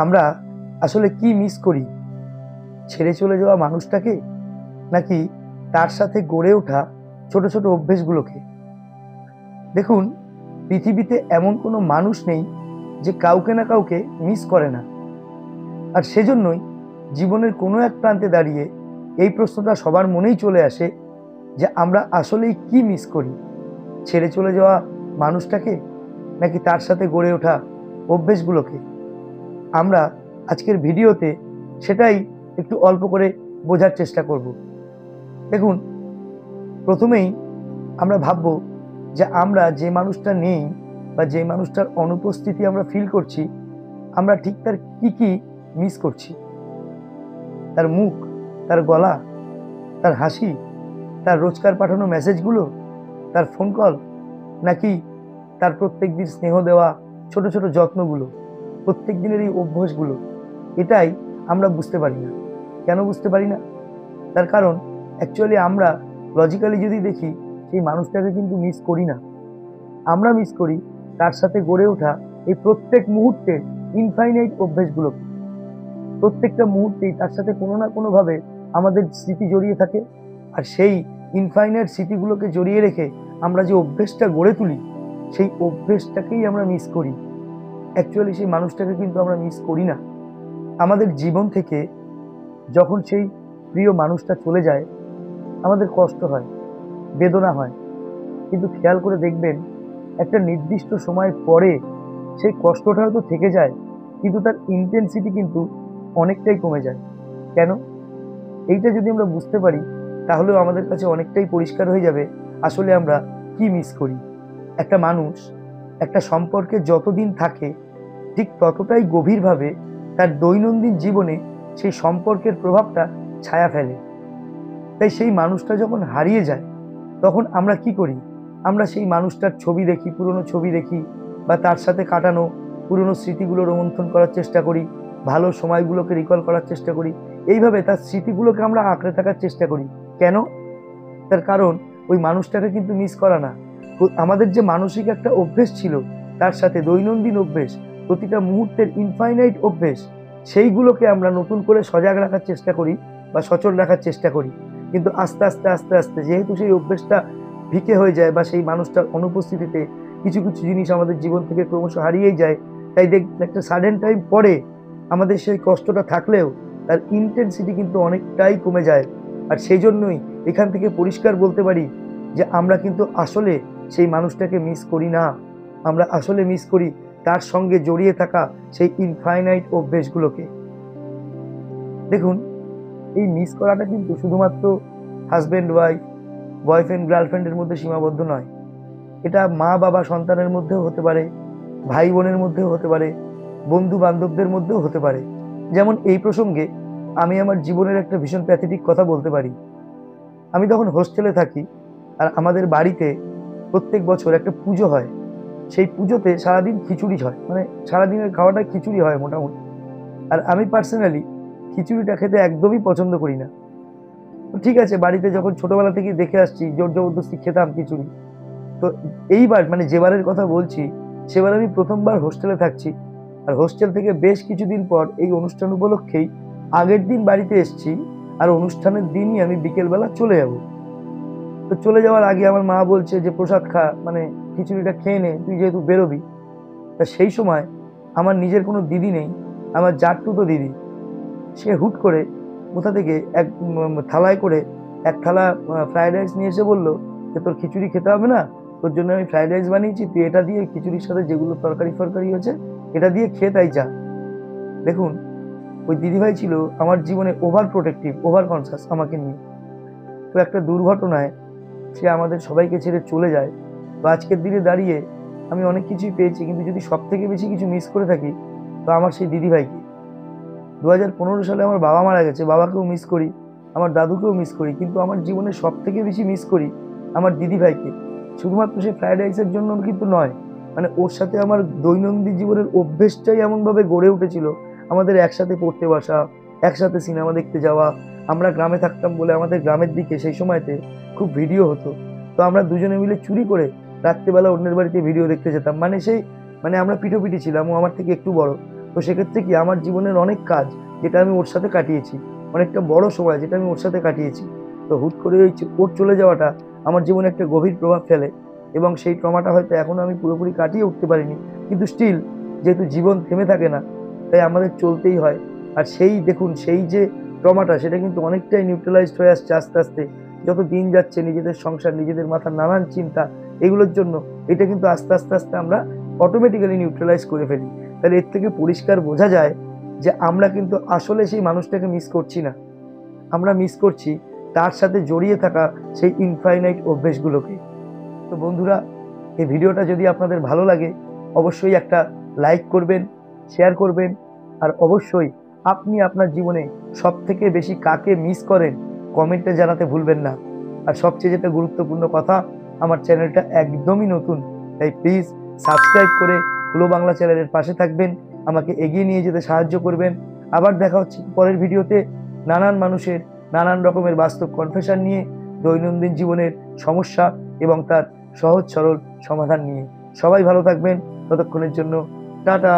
আমরা আসলে কি মিস করি? ছেড়ে চলে যাওয়া মানুষটাকে, নাকি তার সাথে গড়ে ওঠা ছোট ছোট অভ্যেসগুলোকে? দেখুন, পৃথিবীতে এমন কোনো মানুষ নেই যে কাউকে না কাউকে মিস করে না। আর সেজন্যই জীবনের কোনো এক প্রান্তে দাঁড়িয়ে এই প্রশ্নটা সবার মনেই চলে আসে যে আমরা আসলেই কি মিস করি? ছেড়ে চলে যাওয়া মানুষটাকে, নাকি তার সাথে গড়ে ওঠা অভ্যেসগুলোকে? আমরা আজকের ভিডিওতে সেটাই একটু অল্প করে বোঝার চেষ্টা করব। দেখুন, প্রথমেই আমরা ভাববো যে আমরা যে মানুষটা নেই বা যে মানুষটার অনুপস্থিতি আমরা ফিল করছি, আমরা ঠিক তার কি কি মিস করছি। তার মুখ, তার গলা, তার হাসি, তার রোজকার পাঠানো মেসেজগুলো, তার ফোন কল, নাকি তার প্রত্যেক দিন স্নেহ দেওয়া ছোট ছোট যত্নগুলো, প্রত্যেক দিনের এই অভ্যাসগুলো? এটাই আমরা বুঝতে পারি না। কেন বুঝতে পারি না? তার কারণ অ্যাকচুয়ালি আমরা লজিক্যালি যদি দেখি, সেই মানুষটাকে কিন্তু মিস করি না। আমরা মিস করি তার সাথে গড়ে ওঠা এই প্রত্যেক মুহূর্তের ইনফাইনাইট অভ্যেসগুলোকে। প্রত্যেকটা মুহূর্তেই তার সাথে কোনো না কোনোভাবে আমাদের স্মৃতি জড়িয়ে থাকে। আর সেই ইনফাইনাইট স্মৃতিগুলোকে জড়িয়ে রেখে আমরা যে অভ্যেসটা গড়ে তুলি, সেই অভ্যেসটাকেই আমরা মিস করি। অ্যাকচুয়ালি সেই মানুষটাকে কিন্তু আমরা মিস করি না। আমাদের জীবন থেকে যখন সেই প্রিয় মানুষটা চলে যায়, আমাদের কষ্ট হয়, বেদনা হয়। কিন্তু খেয়াল করে দেখবেন, একটা নির্দিষ্ট সময় পরে সেই কষ্টটা হয়তো থেকে যায়, কিন্তু তার ইন্টেন্সিটি কিন্তু অনেকটাই কমে যায়। কেন? এইটা যদি আমরা বুঝতে পারি, তাহলেও আমাদের কাছে অনেকটাই পরিষ্কার হয়ে যাবে আসলে আমরা কি মিস করি। একটা মানুষ একটা সম্পর্কে যতদিন থাকে, ঠিক ততটাই গভীরভাবে তার দৈনন্দিন জীবনে সেই সম্পর্কের প্রভাবটা ছায়া ফেলে। তাই সেই মানুষটা যখন হারিয়ে যায়, তখন আমরা কি করি? আমরা সেই মানুষটার ছবি দেখি, পুরনো ছবি দেখি, বা তার সাথে কাটানো পুরনো স্মৃতিগুলো রোমন্থন করার চেষ্টা করি, ভালো সময়গুলোকে রিকল করার চেষ্টা করি। এইভাবে তার স্মৃতিগুলোকে আমরা আঁকড়ে থাকার চেষ্টা করি। কেন? তার কারণ ওই মানুষটাকে কিন্তু মিস করা না। আমাদের যে মানসিক একটা অভ্যেস ছিল, তার সাথে দৈনন্দিন অভ্যেস, প্রতিটা মুহূর্তের ইনফাইনাইট অভ্যেস, সেইগুলোকে আমরা নতুন করে সজাগ রাখার চেষ্টা করি বা সচল রাখার চেষ্টা করি। কিন্তু আস্তে আস্তে আস্তে আস্তে যেহেতু সেই অভ্যেসটা ফিকে হয়ে যায়, বা সেই মানুষটার অনুপস্থিতিতে কিছু কিছু জিনিস আমাদের জীবন থেকে ক্রমশ হারিয়েই যায়, তাই একটা সাডেন টাইম পরে আমাদের সেই কষ্টটা থাকলেও তার ইন্টেন্সিটি কিন্তু অনেকটাই কমে যায়। আর সেই জন্যই এখান থেকে পরিষ্কার বলতে পারি যে আমরা কিন্তু আসলে সেই মানুষটাকে মিস করি না। আমরা আসলে মিস করি তার সঙ্গে জড়িয়ে থাকা সেই ইনফাইনাইট অভ্যেসগুলোকে। দেখুন, এই মিস করাটা কিন্তু শুধুমাত্র হাজব্যান্ড ওয়াইফ, বয়ফ্রেন্ড গার্লফ্রেন্ডের মধ্যে সীমাবদ্ধ নয়। এটা মা বাবা সন্তানের মধ্যেও হতে পারে, ভাই বোনের মধ্যেও হতে পারে, বন্ধু বান্ধবদের মধ্যেও হতে পারে। যেমন এই প্রসঙ্গে আমি আমার জীবনের একটা ভীষণ প্যাথেটিক কথা বলতে পারি। আমি তখন হোস্টেলে থাকি, আর আমাদের বাড়িতে প্রত্যেক বছর একটা পুজো হয়। সেই পুজোতে সারাদিন খিচুড়ি হয়, মানে সারাদিনের খাওয়াটা খিচুড়ি হয় মোটামুটি। আর আমি পার্সোনালি খিচুড়িটা খেতে একদমই পছন্দ করি না। তো ঠিক আছে, বাড়িতে যখন ছোটবেলা থেকে দেখে আসছি, জোর জবরদস্তি খেতাম খিচুড়ি। তো এইবার মানে যেবারের কথা বলছি, সেবার আমি প্রথমবার হোস্টেলে থাকছি। আর হোস্টেল থেকে বেশ কিছুদিন পর এই অনুষ্ঠান উপলক্ষেই আগের দিন বাড়িতে এসেছি, আর অনুষ্ঠানের দিনই আমি বিকেলবেলা চলে যাব। তো চলে যাওয়ার আগে আমার মা বলছে যে প্রসাদ খা, মানে খিচুড়িটা খেয়ে নে, তুই যেহেতু বেরোবি। তা সেই সময় আমার নিজের কোনো দিদি নেই, আমার জাটতুতো দিদি। সে হুট করে কোথা থেকে এক থালায় করে এক থালা ফ্রাইড রাইস নিয়ে এসে বললো যে তোর খিচুড়ি খেতে হবে না, তোর জন্য আমি ফ্রাইড রাইস বানিয়েছি, তুই এটা দিয়ে খিচুড়ির সাথে যেগুলো তরকারি ফরকারি হয়েছে এটা দিয়ে খেয়ে তাই যা। দেখুন, ওই দিদিভাই ছিল আমার জীবনে ওভার প্রোটেক্টিভ, ওভার কনসাস আমাকে নিয়ে। তো একটা দুর্ঘটনায় সে আমাদের সবাইকে ছেড়ে চলে যায়। তো আজকের দিনে দাঁড়িয়ে আমি অনেক কিছুই পেয়েছি, কিন্তু যদি সব থেকে বেশি কিছু মিস করে থাকি, তো আমার সেই দিদিভাইকে। 2015 সালে আমার বাবা মারা গেছে, বাবাকেও মিস করি, আমার দাদুকেও মিস করি, কিন্তু আমার জীবনে সব থেকে বেশি মিস করি আমার দিদিভাইকে। শুধুমাত্র সে ফ্রাইড রাইসের জন্য কিন্তু নয়, মানে ওর সাথে আমার দৈনন্দিন জীবনের অভ্যেসটাই এমনভাবে গড়ে উঠেছিল। আমাদের একসাথে পড়তে বসা, একসাথে সিনেমা দেখতে যাওয়া। আমরা গ্রামে থাকতাম বলে আমাদের গ্রামের দিকে সেই সময়তে খুব ভিডিও হতো। তো আমরা দুজনে মিলে চুরি করে রাত্রেবেলা অন্যের বাড়িতে ভিডিও দেখতে যেতাম। মানে সেই, মানে আমরা পিঠোপিঠি ছিলাম, ও আমার থেকে একটু বড়। তো তো সেক্ষেত্রে কি আমার জীবনের অনেক কাজ যেটা আমি ওর সাথে কাটিয়েছি, অনেকটা বড় সময় যেটা আমি ওর সাথে কাটিয়েছি, তো হুট করে ওর চলে যাওয়াটা আমার জীবনে একটা গভীর প্রভাব ফেলে। এবং সেই ট্রমাটা হয়তো এখনো আমি পুরোপুরি কাটিয়ে উঠতে পারিনি, কিন্তু স্টিল যেহেতু জীবন থেমে থাকে না, তাই আমাদের চলতেই হয়। আর সেই দেখুন, সেই যে ট্রমাটা সেটা কিন্তু অনেকটাই নিউট্রালাইজড হয়ে আসছে আস্তে আস্তে। যত দিন যাচ্ছে নিজেদের সংসার, নিজেদের মাথার নানান চিন্তা, এগুলোর জন্য এটা কিন্তু আস্তে আস্তে আস্তে আমরা অটোমেটিক্যালি নিউট্রালাইজ করে ফেলি। তাহলে এর থেকে পরিষ্কার বোঝা যায় যে আমরা কিন্তু আসলে সেই মানুষটাকে মিস করছি না, আমরা মিস করছি তার সাথে জড়িয়ে থাকা সেই ইনফাইনাইট অভ্যেসগুলোকে। তো বন্ধুরা, এই ভিডিওটা যদি আপনাদের ভালো লাগে অবশ্যই একটা লাইক করবেন, শেয়ার করবেন, আর অবশ্যই আপনি আপনার জীবনে সব থেকে বেশি কাকে মিস করেন কমেন্টে জানাতে ভুলবেন না। আর সবচেয়ে যেটা গুরুত্বপূর্ণ কথা, আমার চ্যানেলটা একদমই নতুন, তাই প্লিজ সাবস্ক্রাইব করে হলো বাংলা চ্যানেলের পাশে থাকবেন, আমাকে এগিয়ে নিয়ে যেতে সাহায্য করবেন। আবার দেখা হচ্ছে পরের ভিডিওতে নানান মানুষের নানান রকমের বাস্তব কনফেশন নিয়ে, দৈনন্দিন জীবনের সমস্যা এবং তার সহজ সরল সমাধান নিয়ে। সবাই ভালো থাকবেন, ততক্ষণের জন্য টাটা।